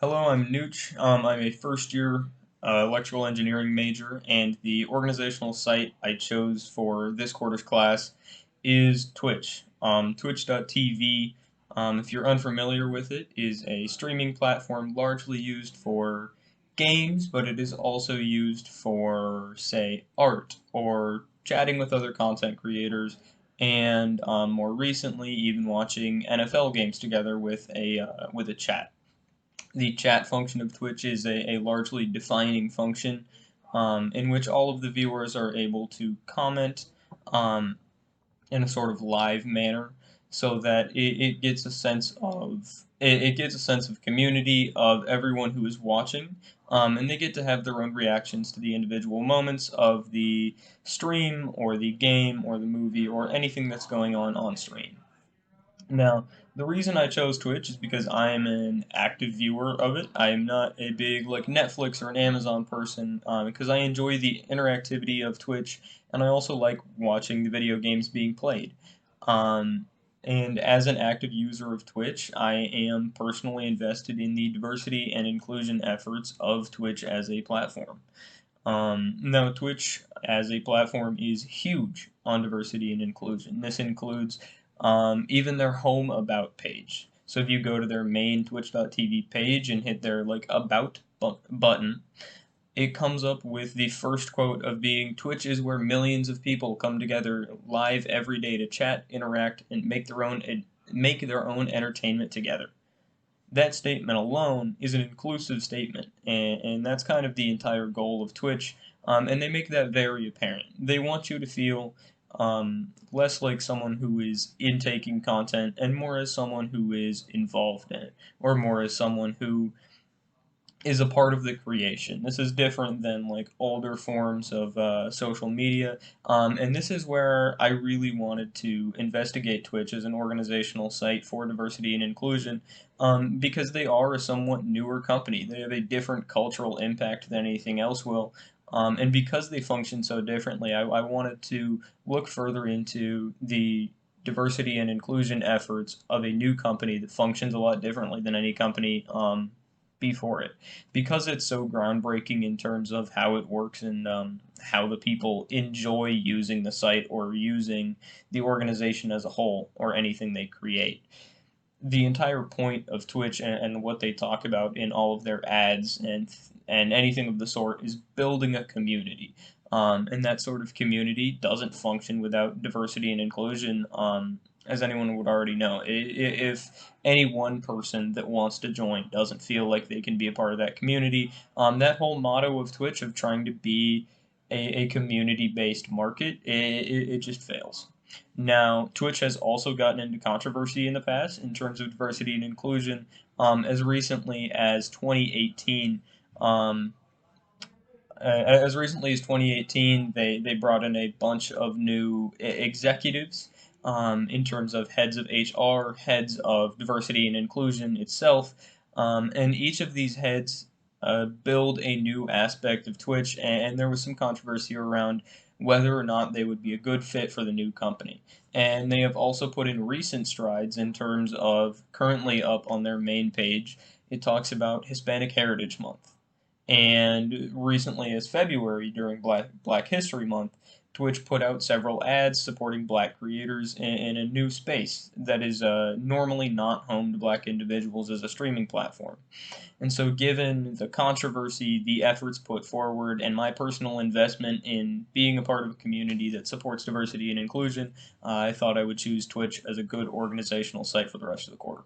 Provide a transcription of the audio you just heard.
Hello, I'm Nooch. I'm a first year electrical engineering major, and the organizational site I chose for this quarter's class is Twitch. Twitch.tv, if you're unfamiliar with it, is a streaming platform largely used for games, but it is also used for, say, art or chatting with other content creators, and more recently, even watching NFL games together with a chat. The chat function of Twitch is a largely defining function in which all of the viewers are able to comment um, in a sort of live manner so that it gets a sense of it gets a sense of community of everyone who is watching, and they get to have their own reactions to the individual moments of the stream or the game or the movie or anything that's going on screen. Now, the reason I chose Twitch is because I am an active viewer of it. I am not a big like Netflix or an Amazon person because I enjoy the interactivity of Twitch, and I also like watching the video games being played. Um, and as an active user of Twitch, I am personally invested in the diversity and inclusion efforts of Twitch as a platform. Now, Twitch as a platform is huge on diversity and inclusion. This includes even their home about page. So if you go to their main twitch.tv page and hit their like about button, it comes up with the first quote of being Twitch is where millions of people come together live every day to chat, interact, and make their own entertainment together. That statement alone is an inclusive statement, and that's kind of the entire goal of Twitch, and they make that very apparent. They want you to feel less like someone who is intaking content and more as someone who is involved in it, or more as someone who is a part of the creation. This is different than like older forms of social media, and this is where I really wanted to investigate Twitch as an organizational site for diversity and inclusion, because they are a somewhat newer company. They have a different cultural impact than anything else will. And because they function so differently, I wanted to look further into the diversity and inclusion efforts of a new company that functions a lot differently than any company before it, because it's so groundbreaking in terms of how it works and how the people enjoy using the site or using the organization as a whole or anything they create. The entire point of Twitch and what they talk about in all of their ads and anything of the sort is building a community. And that sort of community doesn't function without diversity and inclusion, as anyone would already know. If any one person that wants to join doesn't feel like they can be a part of that community, that whole motto of Twitch of trying to be a community-based market, it just fails. Now, Twitch has also gotten into controversy in the past in terms of diversity and inclusion. As recently as 2018, um, as recently as 2018, they brought in a bunch of new executives in terms of heads of HR, heads of diversity and inclusion itself, and each of these heads build a new aspect of Twitch, and there was some controversy around whether or not they would be a good fit for the new company. And they have also put in recent strides in terms of currently up on their main page, it talks about Hispanic Heritage Month. And recently, as February during Black History Month, Twitch put out several ads supporting black creators in a new space that is normally not home to black individuals as a streaming platform. And so, given the controversy, the efforts put forward, and my personal investment in being a part of a community that supports diversity and inclusion, I thought I would choose Twitch as a good organizational site for the rest of the quarter.